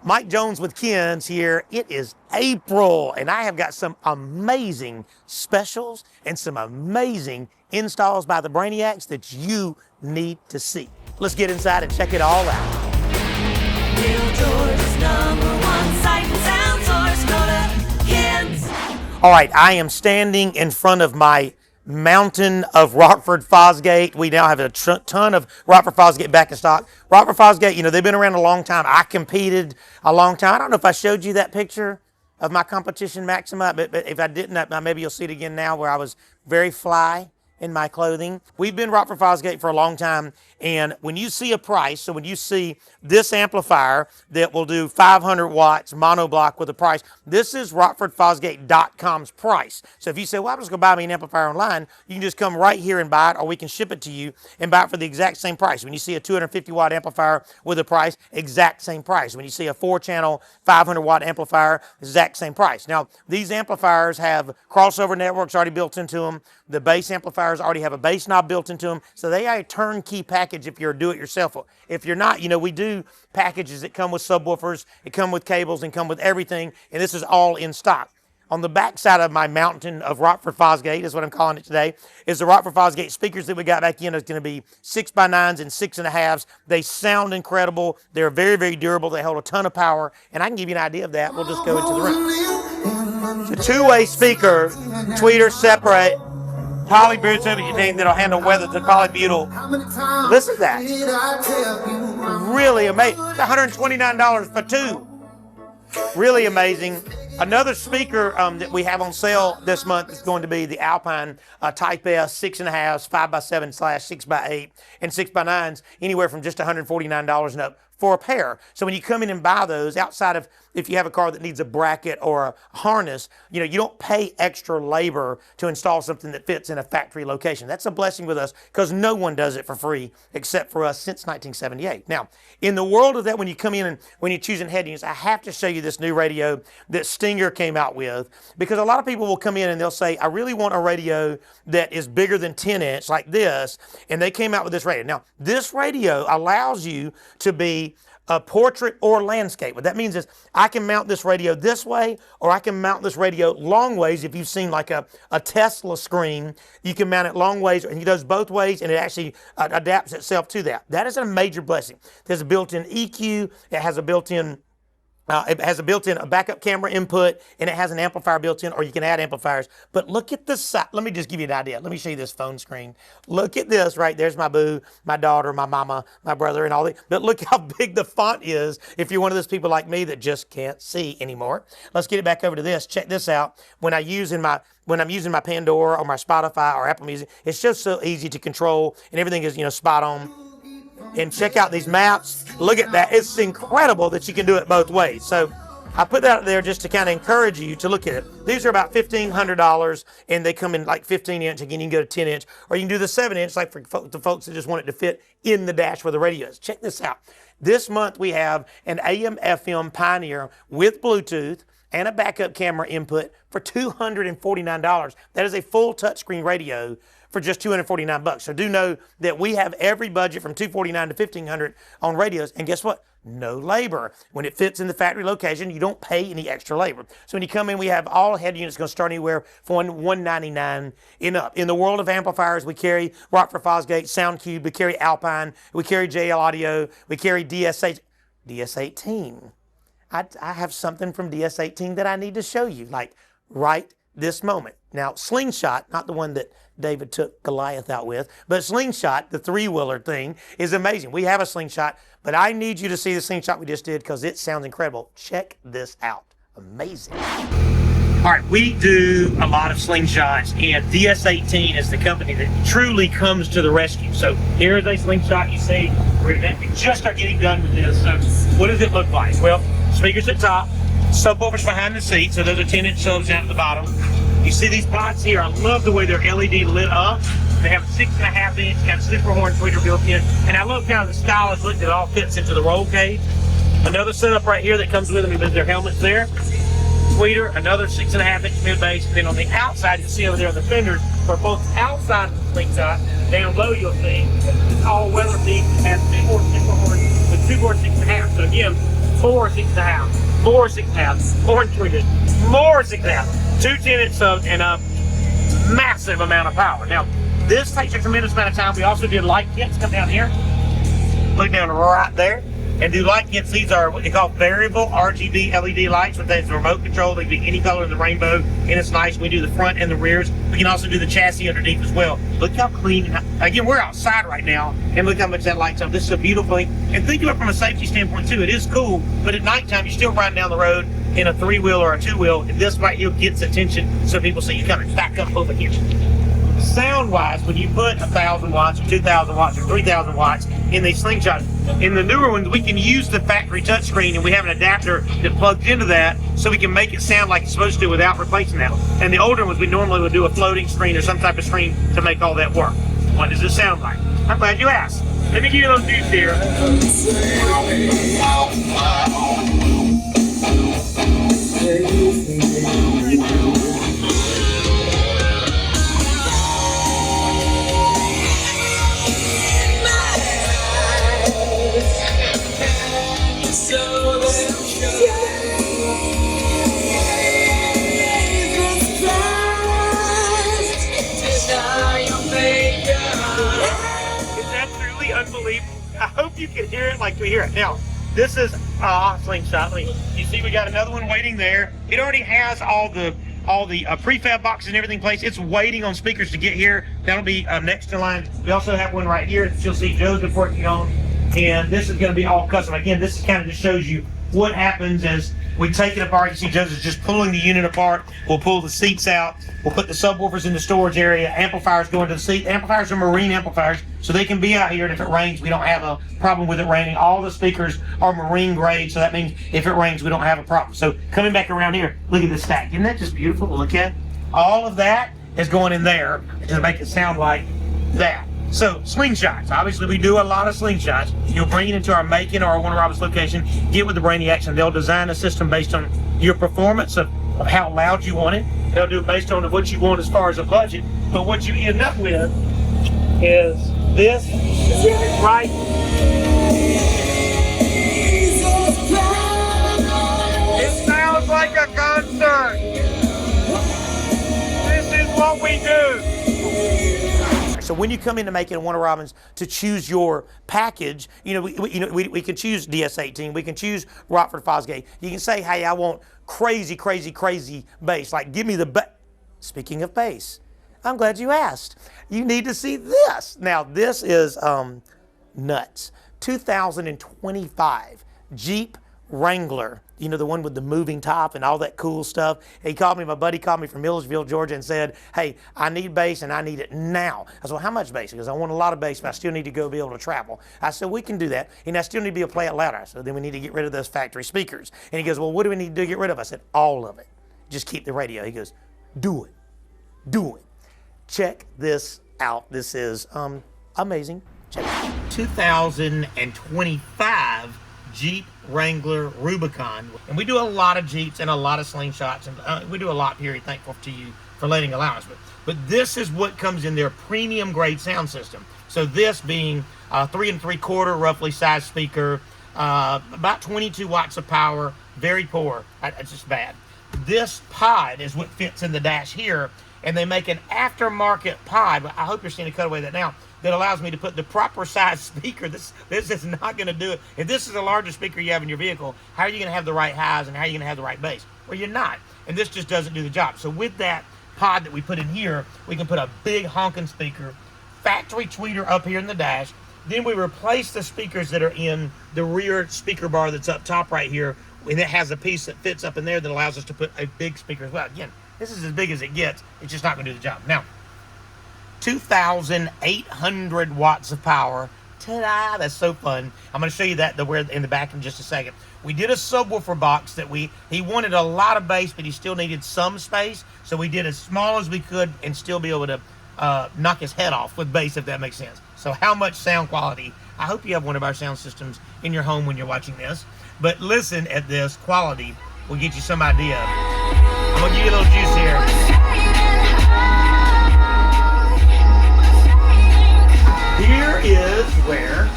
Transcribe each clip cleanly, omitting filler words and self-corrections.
Mike Jones with Ken's here. It is April, and I have got some amazing specials and some amazing installs by the Brainiacs that you need to see. Let's get inside and check it all out. Real Georgia's #1 sight and sound source. Go to Ken's. All right, I am standing in front of my mountain of Rockford Fosgate. We now have a ton of Rockford Fosgate back in stock. Rockford Fosgate, you know, they've been around a long time. I competed a long time. I don't know if I showed you that picture of my competition, Maxima, but if I didn't, maybe you'll see it again now, where I was very fly in my clothing. We've been Rockford Fosgate for a long time, and when you see a price, so when you see this amplifier that will do 500 watts monoblock with a price, this is RockfordFosgate.com's price. So if you say, well, I'm just going to buy me an amplifier online, you can just come right here and buy it, or we can ship it to you and buy it for the exact same price. When you see a 250 watt amplifier with a price, exact same price. When you see a 4-channel 500 watt amplifier, exact same price. Now, these amplifiers have crossover networks already built into them. The bass amplifiers already have a bass knob built into them, so they are a turnkey package if you're a do-it-yourselfer. If you're not, you know, we do packages that come with subwoofers, it come with cables, and come with everything, and this is all in stock. On the back side of my mountain of Rockford Fosgate, is what I'm calling it today, is the Rockford Fosgate speakers that we got back in. It's going to be 6x9s and 6.5s. They sound incredible. They're very, very durable. They hold a ton of power, and I can give you an idea of that. We'll just go into the room. The two-way speaker, tweeter, separate, poly Bluetooth that'll handle weather to polybutyl. Listen to that. Really amazing. It's $129 for two. Really amazing. Another speaker that we have on sale this month is going to be the Alpine Type S 6.5s, 5x7/6x8, and 6x9s, anywhere from just $149 and up for a pair. So when you come in and buy those, outside of if you have a car that needs a bracket or a harness, you know, you don't pay extra labor to install something that fits in a factory location. That's a blessing with us, because no one does it for free except for us since 1978. Now, in the world of that, when you come in and when you're choosing head units, I have to show you this new radio that Stinger came out with, because a lot of people will come in and they'll say, I really want a radio that is bigger than 10-inch like this, and they came out with this radio. Now, this radio allows you to be a portrait or landscape. What that means is I can mount this radio this way, or I can mount this radio long ways. If you've seen like a Tesla screen, you can mount it long ways, and it does both ways, and it actually adapts itself to that. That is a major blessing. There's a built-in EQ. It has a built-in backup camera input, and it has an amplifier built in, or you can add amplifiers. But look at the side. Let me just give you an idea. Let me show you this phone screen. Look at this, right? There's my boo, my daughter, my mama, my brother, and all that. But look how big the font is if you're one of those people like me that just can't see anymore. Let's get it back over to this. Check this out. When I'm using my Pandora or my Spotify or Apple Music, it's just so easy to control, and everything is, you know, spot on. And check out these maps. Look at that. It's incredible that you can do it both ways. So I put that out there just to kind of encourage you to look at it. These are about $1,500, and they come in like 15-inch. Again, you can go to 10-inch, or you can do the 7-inch, like for the folks that just want it to fit in the dash where the radio is. Check this out. This month we have an AM/FM Pioneer with Bluetooth and a backup camera input for $249. That is a full touchscreen radio for just $249. So do know that we have every budget from $249 to $1,500 on radios, and guess what? No labor. When it fits in the factory location, you don't pay any extra labor. So when you come in, we have all head units going to start anywhere from $199 and up. In the world of amplifiers, we carry Rockford Fosgate, SoundCube, we carry Alpine, we carry JL Audio, we carry DS18. I have something from DS18 that I need to show you, like right this moment. Now, Slingshot, not the one that David took Goliath out with, but Slingshot, the three-wheeler thing, is amazing. We have a Slingshot, but I need you to see the Slingshot we just did, because it sounds incredible. Check this out. Amazing. All right, we do a lot of Slingshots, and DS18 is the company that truly comes to the rescue. So here is a Slingshot. You see, we just are getting done with this. So what does it look like? Well, speakers at top, subwoofers behind the seat, so those are 10-inch subs down at the bottom. You see these pots here? I love the way they're LED lit up. They have a 6.5-inch kind of super horn tweeter built in, and I love kind of the stylish look that it all fits into the roll cage. Another setup right here that comes with them is their helmets there. Tweeter, another 6.5-inch mid bass. Then on the outside, you see over there on the fenders, for both outside of the Slingshot, down low you'll see it's all weather beat. It has two more super horns with 2 more 6.5. So again, more 6.5, more 6.5, more 3, more 6.5, 2 10 subs, and a massive amount of power. Now, this takes a tremendous amount of time. We also did light kits. Come down here, look down right there, and do light kits. These are what they call variable RGB LED lights with a remote control. They can be any color in the rainbow, and it's nice. We do the front and the rears. We can also do the chassis underneath as well. Look how clean. Again, we're outside right now, and look how much that lights up. This is a beautiful thing. And think of it from a safety standpoint too. It is cool, but at nighttime, you're still riding down the road in a 3-wheel or a 2-wheel, and this right here gets attention, so people see you coming. Back up over here. Sound-wise, when you put 1,000 watts or 2,000 watts or 3,000 watts in these slingshots, in the newer ones, we can use the factory touchscreen, and we have an adapter that plugs into that, so we can make it sound like it's supposed to without replacing that. And the older ones, we normally would do a floating screen or some type of screen to make all that work. What does it sound like? I'm glad you asked. Let me give you a little juice here. Unbelievable. I hope you can hear it like we hear it. Now, this is slingshot. You see we got another one waiting there. It already has all the prefab boxes and everything placed. It's waiting on speakers to get here. That'll be next in line. We also have one right here that you'll see Joseph working on. And this is going to be all custom. Again, this kind of just shows you what happens as we take it apart. You see Joseph just pulling the unit apart. We'll pull the seats out. We'll put the subwoofers in the storage area. Amplifiers go into the seat. Amplifiers are marine amplifiers, so they can be out here, and if it rains, we don't have a problem with it raining. All the speakers are marine grade, so that means if it rains, we don't have a problem. So coming back around here, look at this stack. Isn't that just beautiful to look at? All of that is going in there to make it sound like that. So slingshots, obviously we do a lot of slingshots. You'll bring it into our Macon or our Warner Robins location, get with the Brainiacs, and they'll design a system based on your performance of how loud you want it. They'll do it based on what you want as far as a budget. But what you end up with is this right. It sounds like a concert. This is what we do. So when you come in to Macon and Warner Robins to choose your package, we can choose DS18, we can choose Rockford Fosgate. You can say, hey, I want crazy, crazy, crazy bass. Like, give me the bass. Speaking of bass, I'm glad you asked. You need to see this. Now, this is nuts. 2025 Jeep Wrangler. You know, the one with the moving top and all that cool stuff. My buddy called me from Millersville, Georgia, and said, hey, I need bass and I need it now. I said, well, how much bass? He goes, I want a lot of bass, but I still need to go be able to travel. I said, we can do that. And I still need to be able to play it louder. So then we need to get rid of those factory speakers. And he goes, well, what do we need to get rid of? I said, all of it. Just keep the radio. He goes, do it. Do it. Check this out. This is amazing. Check it out. 2025 Jeep Wrangler Rubicon. And we do a lot of Jeeps and a lot of slingshots, and we do a lot here. Thankful to you for letting allow us. But this is what comes in their premium grade sound system. So this being a 3 3/4 roughly size speaker, about 22 watts of power, very poor. It's just bad. This pod is what fits in the dash here, and they make an aftermarket pod. I hope you're seeing a cutaway of that now. That allows me to put the proper size speaker. This is not going to do it. If this is the largest speaker you have in your vehicle, how are you going to have the right highs and how are you going to have the right bass? Well, you're not. And this just doesn't do the job. So with that pod that we put in here, we can put a big honking speaker, factory tweeter up here in the dash. Then we replace the speakers that are in the rear speaker bar that's up top right here. And it has a piece that fits up in there that allows us to put a big speaker as well. Again, this is as big as it gets. It's just not going to do the job. Now, 2,800 watts of power. Ta-da! That's so fun. I'm going to show you that in the back in just a second. We did a subwoofer box that he wanted a lot of bass, but he still needed some space. So we did as small as we could and still be able to knock his head off with bass, if that makes sense. So how much sound quality? I hope you have one of our sound systems in your home when you're watching this. But listen at this quality. Will get you some idea. I'm going to give you a little juice here. Here is where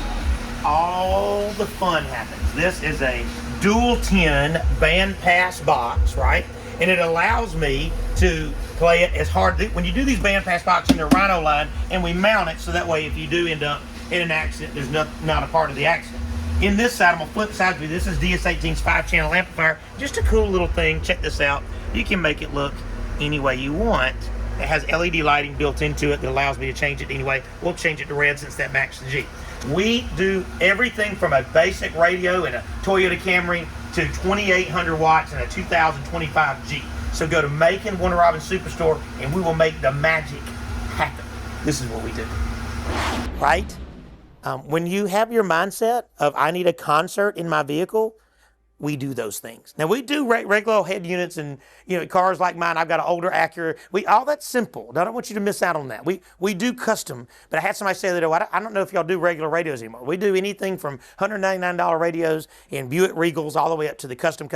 all the fun happens. This is a dual 10 bandpass box, right? And it allows me to play it as hard. When you do these bandpass boxes in the Rhino line, and we mount it so that way if you do end up in an accident, there's not a part of the accident. In this side, I'm gonna flip side to you. This is DS18's 5-channel amplifier. Just a cool little thing. Check this out. You can make it look any way you want. It has LED lighting built into it that allows me to change it anyway. We'll change it to red since that matches the Jeep. We do everything from a basic radio in a Toyota Camry to 2,800 watts in a 2025 Jeep. So go to Macon Warner Robins Superstore and we will make the magic happen. This is what we do. Right? When you have your mindset of I need a concert in my vehicle, we do those things. Now we do regular head units and cars like mine. I've got an older Acura. All that's simple. I don't want you to miss out on that. We do custom. But I had somebody say that, I don't know if y'all do regular radios anymore. We do anything from $199 radios and Buick Regals all the way up to the custom.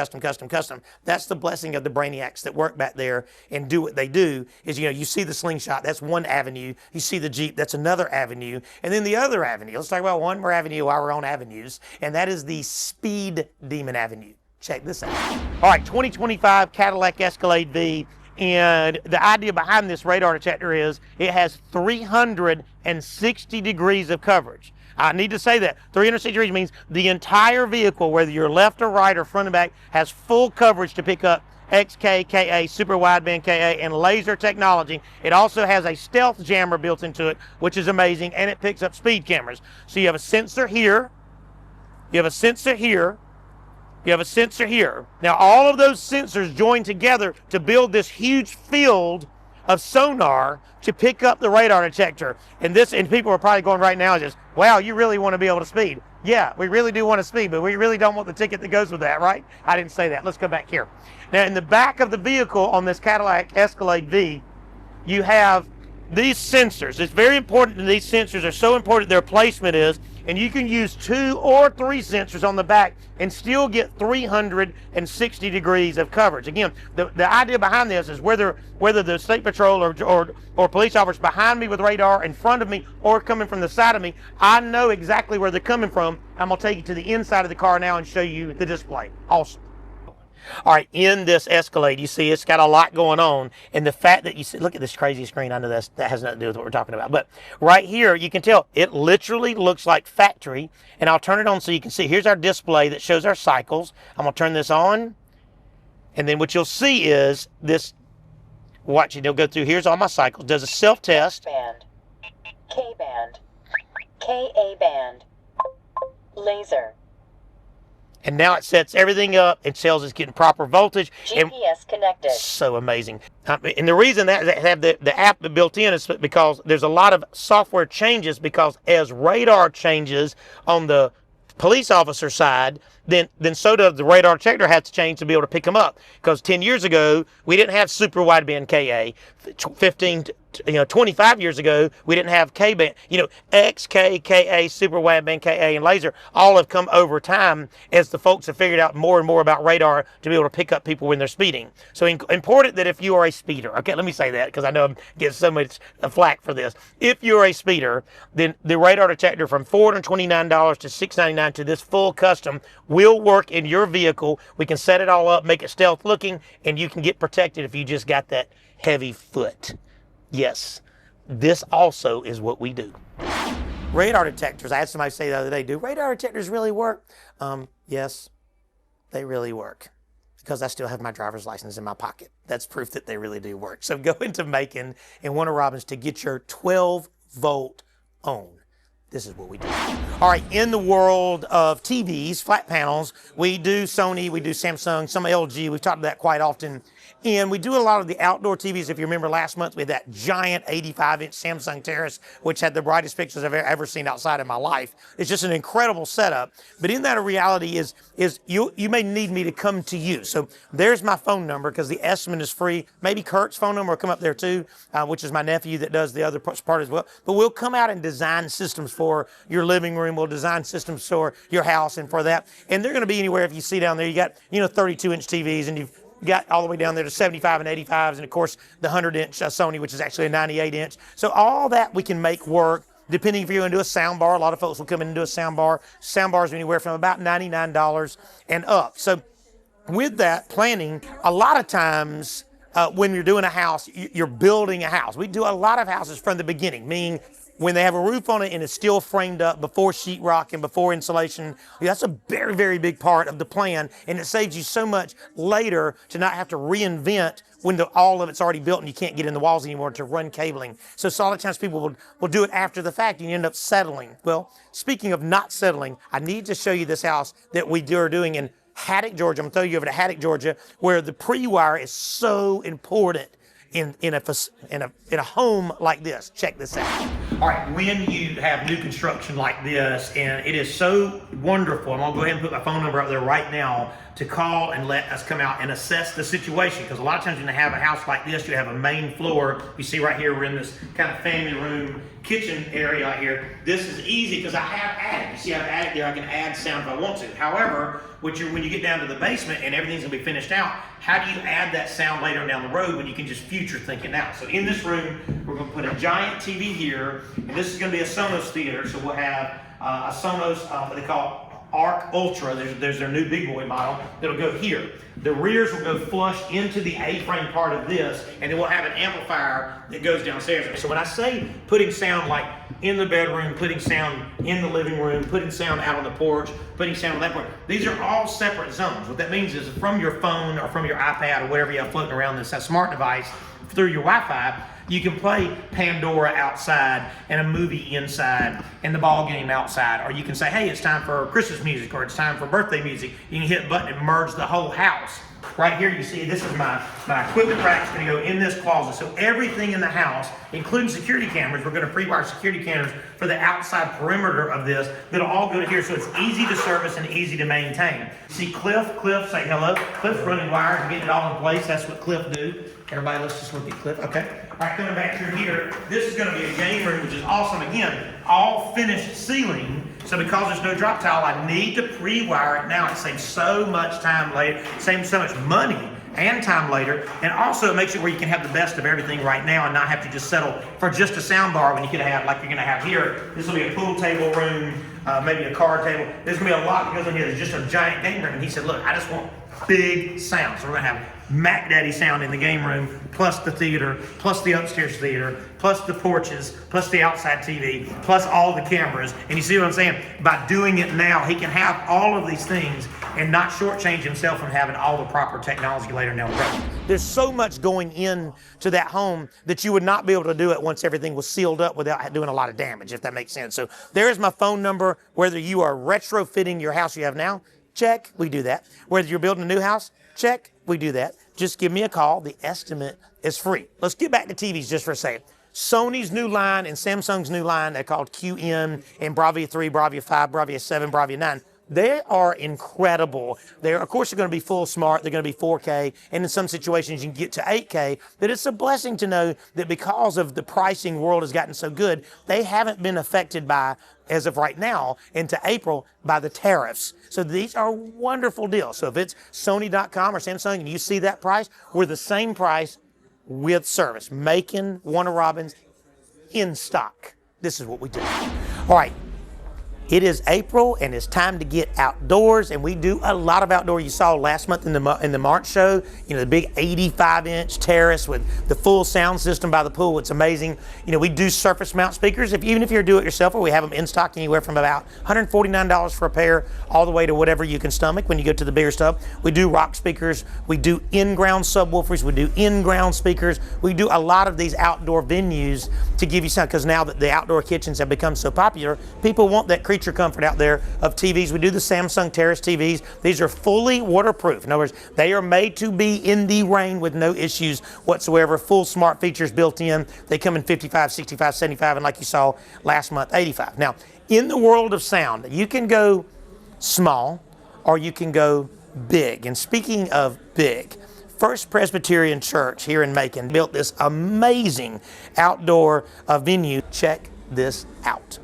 That's the blessing of the brainiacs that work back there and do what they do. Is you see the Slingshot. That's one avenue. You see the Jeep. That's another avenue. And then the other avenue. Let's talk about one more avenue while we're on avenues, and that is the Speed Demon Avenue. Check this out. All right, 2025 Cadillac Escalade V, and the idea behind this radar detector is it has 360 degrees of coverage. I need to say that. 360 degrees means the entire vehicle, whether you're left or right or front and back, has full coverage to pick up XK, KA, super wideband KA, and laser technology. It also has a stealth jammer built into it, which is amazing, and it picks up speed cameras. So you have a sensor here, you have a sensor here, you have a sensor here. Now all of those sensors join together to build this huge field of sonar to pick up the radar detector. And people are probably going right now just, wow, you really want to be able to speed. Yeah, we really do want to speed, but we really don't want the ticket that goes with that, right? I didn't say that. Let's go back here. Now in the back of the vehicle on this Cadillac Escalade V, you have these sensors. It's very important that these sensors are so important their placement is, and you can use 2 or 3 sensors on the back and still get 360 degrees of coverage. Again, the idea behind this is whether the state patrol or police officers behind me with radar, in front of me, or coming from the side of me, I know exactly where they're coming from. I'm gonna take you to the inside of the car now and show you the display. Awesome. All right, in this Escalade, you see it's got a lot going on, and the fact that you see, look at this crazy screen. I know that has nothing to do with what we're talking about, but right here you can tell it literally looks like factory. And I'll turn it on so you can see. Here's our display that shows our cycles. I'm gonna turn this on, and then what you'll see is this. Watch, it'll go through. Here's all my cycles. Does a self test. Band, K band, KA band, laser. And now it sets everything up and tells it's getting proper voltage. GPS connected. So amazing. And the reason that they have the app built in is because there's a lot of software changes, because as radar changes on the police officer side, then so does the radar detector has to change to be able to pick them up. Because 10 years ago, we didn't have super wideband KA. 25 years ago, we didn't have K-band. XK, KA, super wideband KA, and laser all have come over time as the folks have figured out more and more about radar to be able to pick up people when they're speeding. So important that if you are a speeder, okay, let me say that because I know I'm getting so much flack for this. If you're a speeder, then the radar detector from $429 to $699 to this full custom will work in your vehicle. We can set it all up, make it stealth looking, and you can get protected if you just got that heavy foot. Yes, this also is what we do. Radar detectors. I had somebody say the other day, do radar detectors really work? Yes, they really work, because I still have my driver's license in my pocket. That's proof that they really do work. So go into Macon and Warner Robins to get your 12-volt own. This is what we do. All right, in the world of TVs, flat panels, we do Sony, we do Samsung, some LG. We've talked about that quite often. And we do a lot of the outdoor TVs. If you remember last month, we had that giant 85-inch Samsung Terrace, which had the brightest pictures I've ever seen outside in my life. It's just an incredible setup. But in that, a reality is you may need me to come to you. So there's my phone number, because the estimate is free. Maybe Kurt's phone number will come up there too, which is my nephew that does the other part as well. But we'll come out and design systems for your living room. We'll design systems for your house and for that. And they're going to be anywhere. If you see down there, you got 32-inch TVs, and you've got all the way down there to 75 and 85s, and of course the 100-inch Sony, which is actually a 98-inch. So all that we can make work depending if you're going to do a sound bar. A lot of folks will come in and do a sound bar. Sound bars are anywhere from about $99 and up. So with that planning, a lot of times when you're doing a house, you're building a house. We do a lot of houses from the beginning, meaning when they have a roof on it and it's still framed up before sheetrock and before insulation. That's a very, very big part of the plan, and it saves you so much later to not have to reinvent when all of it's already built and you can't get in the walls anymore to run cabling. So a lot of times people will do it after the fact and you end up settling. Well, speaking of not settling, I need to show you this house that we are doing in Haddock, Georgia. I'm going to throw you over to Haddock, Georgia, where the pre-wire is so important in a home like this. Check this out. All right, when you have new construction like this, and it is so wonderful, I'm gonna go ahead and put my phone number up there right now to call and let us come out and assess the situation. Because a lot of times when you have a house like this, you have a main floor. You see right here, we're in this kind of family room, kitchen area right here. This is easy because I have attic. You see I have attic there, I can add sound if I want to. However, when you get down to the basement and everything's gonna be finished out, how do you add that sound later down the road when you can just future think it now? So in this room, we're gonna put a giant TV here, and this is gonna be a Sonos theater. So we'll have a Sonos, what they call Arc Ultra. There's their new big boy model that'll go here. The rears will go flush into the A-frame part of this, and then we'll have an amplifier that goes downstairs. So when I say putting sound like in the bedroom, putting sound in the living room, putting sound out on the porch, putting sound on that part, these are all separate zones. What that means is from your phone or from your iPad or whatever you have floating around this smart device through your Wi-Fi, you can play Pandora outside and a movie inside and the ball game outside. Or you can say, hey, it's time for Christmas music or it's time for birthday music. You can hit a button and merge the whole house. Right here, you see, this is my equipment rack's gonna go in this closet. So everything in the house, including security cameras, we're gonna pre-wire security cameras for the outside perimeter of this that'll all go to here, so it's easy to service and easy to maintain. See Cliff, say hello. Cliff's running wires and getting it all in place. That's what Cliff do. Everybody, let's just look at Cliff, okay? All right, coming back through here, this is gonna be a game room, which is awesome. Again, all finished ceiling. So because there's no drop tile, I need to pre-wire it now. It saves so much time later, saves so much money and time later, and also it makes it where you can have the best of everything right now and not have to just settle for just a sound bar when you could have, like you're gonna have here, this will be a pool table room, maybe a card table. There's gonna be a lot that goes in here. There's just a giant game room. And he said, look, I just want big sound. So we're gonna have Mac Daddy sound in the game room, plus the theater, plus the upstairs theater, plus the porches, plus the outside TV, plus all the cameras. And you see what I'm saying? By doing it now, he can have all of these things and not shortchange himself from having all the proper technology later down the road. There's so much going into that home that you would not be able to do it once everything was sealed up without doing a lot of damage, if that makes sense. So there's my phone number. Whether you are retrofitting your house you have now, check, we do that. Whether you're building a new house, check, we do that. Just give me a call. The estimate is free. Let's get back to TVs just for a second. Sony's new line and Samsung's new line, they're called QN and Bravia 3, Bravia 5, Bravia 7, Bravia 9. They are incredible. They're, of course, they're going to be full smart. They're going to be 4K. And in some situations, you can get to 8K. But it's a blessing to know that because of the pricing world has gotten so good, they haven't been affected by, as of right now, into April, by the tariffs. So these are wonderful deals. So if it's Sony.com or Samsung and you see that price, we're the same price with service. Macon, Warner Robins, in stock. This is what we do. All right. It is April and it's time to get outdoors, and we do a lot of outdoor. You saw last month in the March show, you know, the big 85-inch terrace with the full sound system by the pool. It's amazing. You know, we do surface mount speakers. Even if you're a do-it-yourselfer, we have them in stock anywhere from about $149 for a pair all the way to whatever you can stomach when you go to the bigger stuff. We do rock speakers. We do in-ground subwoofers. We do in-ground speakers. We do a lot of these outdoor venues to give you sound, because now that the outdoor kitchens have become so popular, people want that creature comfort out there of TVs. We do the Samsung Terrace TVs. These are fully waterproof. In other words, they are made to be in the rain with no issues whatsoever. Full smart features built in. They come in 55, 65, 75, and like you saw last month, 85. Now, in the world of sound, you can go small or you can go big. And speaking of big, First Presbyterian Church here in Macon built this amazing outdoor venue. Check this out.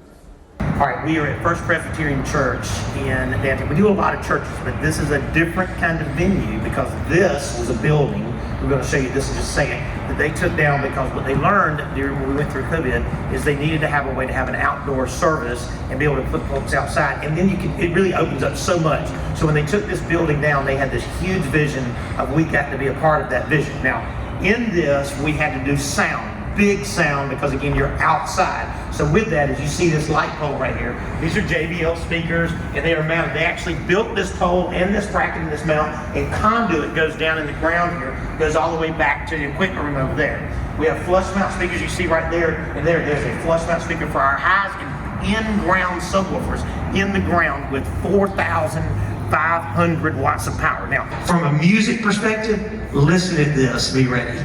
All right, we are at First Presbyterian Church in Danton. We do a lot of churches, but this is a different kind of venue because this was a building we're going to show you this in just a second, that they took down because what they learned during when we went through COVID is they needed to have a way to have an outdoor service and be able to put folks outside. And then it really opens up so much. So when they took this building down, they had this huge vision of we got to be a part of that vision. Now, in this, we had to do sound, big sound, because again, you're outside. So with that, as you see this light pole right here, these are JBL speakers, and they are mounted. They actually built this pole and this bracket and this mount, and conduit goes down in the ground here, goes all the way back to the equipment room over there. We have flush mount speakers you see right there, and there's a flush mount speaker for our highs and in-ground subwoofers in the ground with 4,500 watts of power. Now, from a music perspective, listen to this, be ready.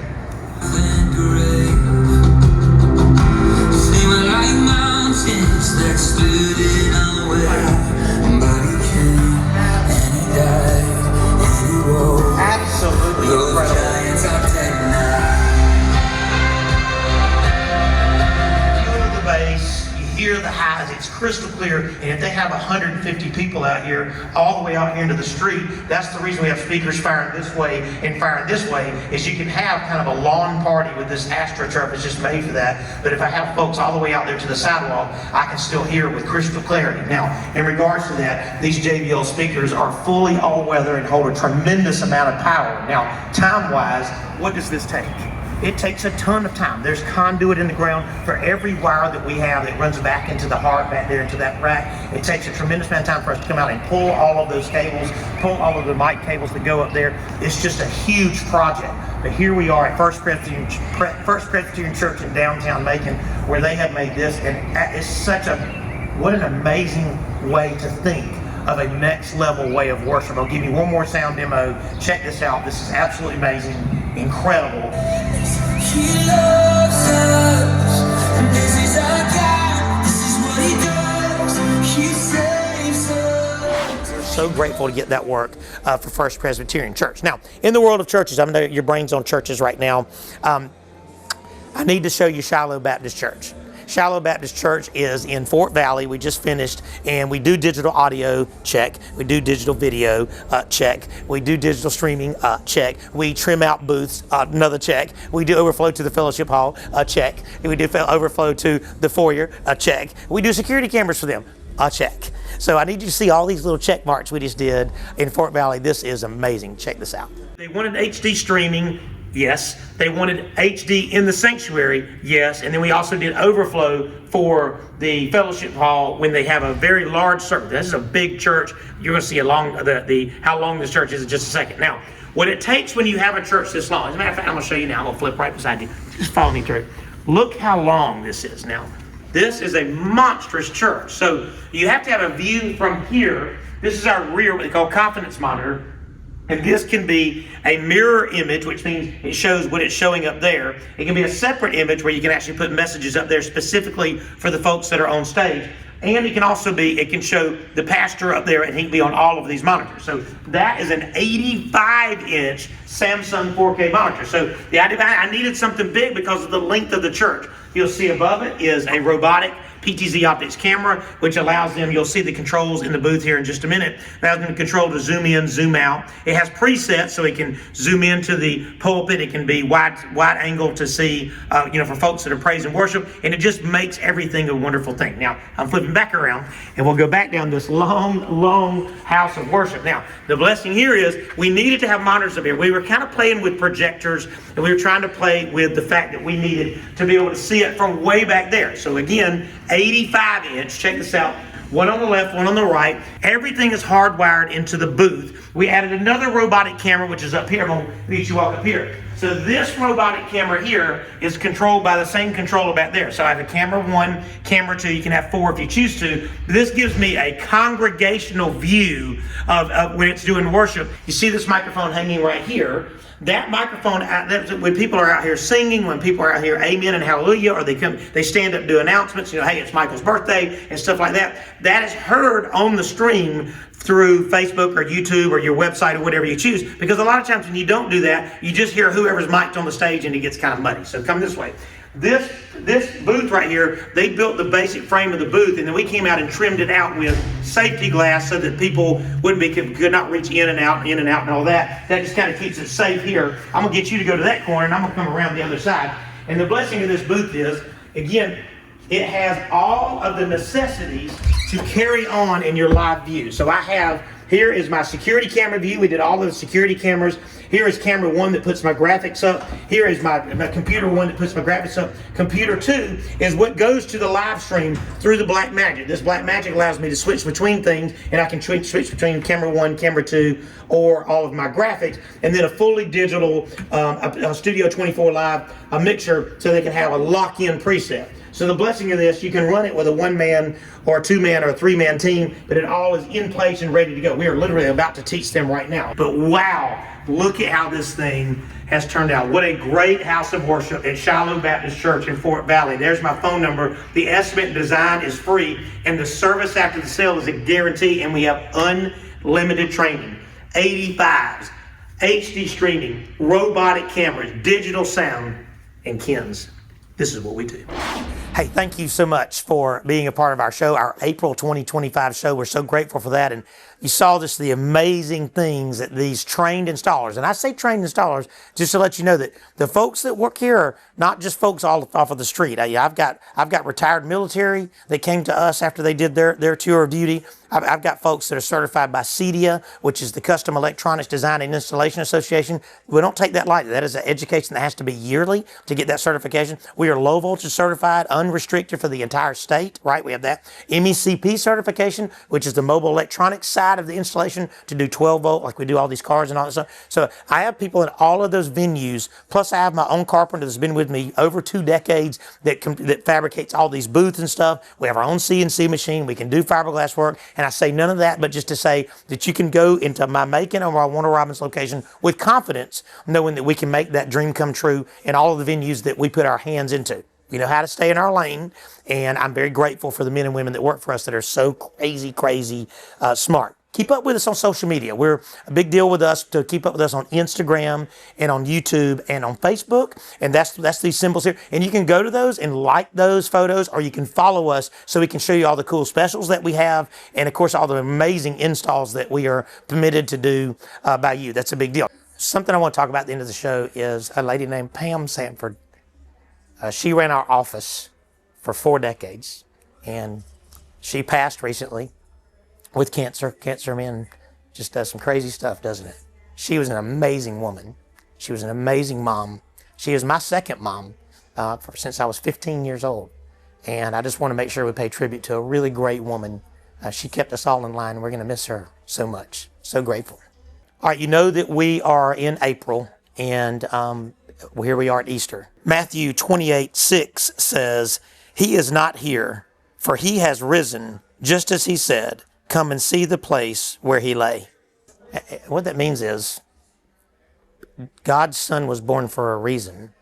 That stood in our way, but he came and he died and he rose. Absolutely incredible. Giants are dead now. You hear the bass, you hear the highs, it's crystal clear, and if they have 150 people out here, all the way out here into the street, that's the reason we have speakers firing this way and firing this way, is you can have kind of a lawn party with this AstroTurf. It's just made for that. But if I have folks all the way out there to the sidewalk, I can still hear with crystal clarity. Now, in regards to that, these JBL speakers are fully all-weather and hold a tremendous amount of power. Now, time-wise, what does this take? It takes a ton of time. There's conduit in the ground for every wire that we have that runs back into the heart back there into that rack. It takes a tremendous amount of time for us to come out and pull all of those cables, pull all of the mic cables that go up there. It's just a huge project. But here we are at First Presbyterian Church in downtown Macon, where they have made this, and it's what an amazing way to think of a next level way of worship. I'll give you one more sound demo. Check this out. This is absolutely amazing, incredible. He loves us, and this is our God, this is what he does, he saves us. We're so grateful to get that work for First Presbyterian Church. Now, in the world of churches, I know your brain's on churches right now. I need to show you Shiloh Baptist Church. Shiloh Baptist Church is in Fort Valley. We just finished, and we do digital audio, check. We do digital video, check. We do digital streaming, check. We trim out booths, another check. We do overflow to the fellowship hall, check. We do overflow to the foyer, check. We do security cameras for them, check. So I need you to see all these little check marks we just did in Fort Valley. This is amazing. Check this out. They wanted HD streaming. Yes. They wanted HD in the sanctuary. Yes. And then we also did overflow for the fellowship hall when they have a very large service. This is a big church. You're going to see how long this church is in just a second. Now, what it takes when you have a church this long, as a matter of fact, I'm going to show you now. I'm going to flip right beside you. Just follow me through. Look how long this is now. This is a monstrous church. So you have to have a view from here. This is our rear, what they call confidence monitor. And this can be a mirror image, which means it shows what it's showing up there. It can be a separate image where you can actually put messages up there specifically for the folks that are on stage. And it can also it can show the pastor up there, and he can be on all of these monitors. So that is an 85-inch Samsung 4K monitor. So the idea, I needed something big because of the length of the church. You'll see above it is a robotic PTZ Optics camera, which allows them, you'll see the controls in the booth here in just a minute, allows them to control to zoom in, zoom out. It has presets, so it can zoom into the pulpit. It can be wide angle to see, for folks that are praise and worship, and it just makes everything a wonderful thing. Now, I'm flipping back around, and we'll go back down this long house of worship. Now, the blessing here is we needed to have monitors up here. We were kind of playing with projectors, and we were trying to play with the fact that we needed to be able to see it from way back there. So again, 85-inch, check this out, one on the left, one on the right. Everything is hardwired into the booth. We added another robotic camera, which is up here. I'm going to let you walk up here. So this robotic camera here is controlled by the same controller back there. So I have a camera 1, camera 2. You can have 4 if you choose to. This gives me a congregational view of when it's doing worship. You see this microphone hanging right here. That microphone, when people are out here singing, when people are out here amen and hallelujah, or they stand up and do announcements, hey, it's Michael's birthday and stuff like that, that is heard on the stream through Facebook or YouTube or your website or whatever you choose. Because a lot of times when you don't do that, you just hear whoever's mic'd on the stage and it gets kind of muddy. So come this way. This booth right here, they built the basic frame of the booth, and then we came out and trimmed it out with safety glass so that people could not reach in and out, and all that. That just kind of keeps it safe here. I'm gonna get you to go to that corner, and I'm gonna come around the other side. And the blessing of this booth is, again, it has all of the necessities to carry on in your live view. So here is my security camera view. We did all of the security cameras. Here is camera 1 that puts my graphics up. Here is my computer 1 that puts my graphics up. Computer 2 is what goes to the live stream through the Blackmagic. This Blackmagic allows me to switch between things, and I can switch between camera 1, camera 2, or all of my graphics, and then a fully digital a Studio 24 Live a mixer so they can have a lock-in preset. So the blessing of this, you can run it with a 1-man or a 2-man or a 3-man team, but it all is in place and ready to go. We are literally about to teach them right now. But wow, look at how this thing has turned out. What a great house of worship at Shiloh Baptist Church in Fort Valley. There's my phone number. The estimate design is free, and the service after the sale is a guarantee, and we have unlimited training. 85s, HD streaming, robotic cameras, digital sound, and Ken's. This is what we do. Hey, thank you so much for being a part of our show, our April 2025 show. We're so grateful for that. And you saw just the amazing things that these trained installers, and I say trained installers just to let you know that the folks that work here are not just folks all off of the street. I've got retired military that came to us after they did their tour of duty. I've got folks that are certified by CEDIA, which is the Custom Electronics Design and Installation Association. We don't take that lightly. That is an education that has to be yearly to get that certification. We are low voltage certified, unrestricted for the entire state, right? We have that. MECP certification, which is the mobile electronics side of the installation to do 12 volt, like we do all these cars and all that stuff. So I have people in all of those venues, plus I have my own carpenter that's been with me over 2 decades that fabricates all these booths and stuff. We have our own CNC machine. We can do fiberglass work. And I say none of that, but just to say that you can go into my Macon or my Warner Robins location with confidence, knowing that we can make that dream come true in all of the venues that we put our hands into. We know how to stay in our lane, and I'm very grateful for the men and women that work for us that are so crazy smart. Keep up with us on social media. We're a big deal with us to keep up with us on Instagram and on YouTube and on Facebook. And that's these symbols here. And you can go to those and like those photos, or you can follow us so we can show you all the cool specials that we have. And of course, all the amazing installs that we are permitted to do by you. That's a big deal. Something I want to talk about at the end of the show is a lady named Pam Sanford. She ran our office for 4 decades, and she passed recently with cancer. Cancer, man, just does some crazy stuff, doesn't it? She was an amazing woman. She was an amazing mom. She is my second mom since I was 15 years old. And I just want to make sure we pay tribute to a really great woman. She kept us all in line, and we're going to miss her so much. So grateful. All right, you know that we are in April, and here we are at Easter. Matthew 28:6 says, "He is not here, for he has risen, just as he said. Come and see the place where he lay." What that means is God's Son was born for a reason,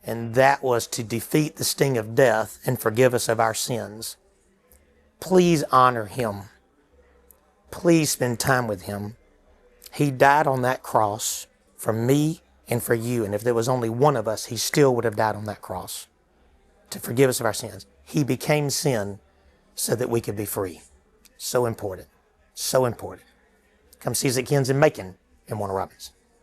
and that was to defeat the sting of death and forgive us of our sins. Please honor him. Please spend time with him. He died on that cross for me and for you, and if there was only one of us, he still would have died on that cross to forgive us of our sins. He became sin so that we could be free. So important. So important. Come see us at Ken's in Macon in Warner Robins.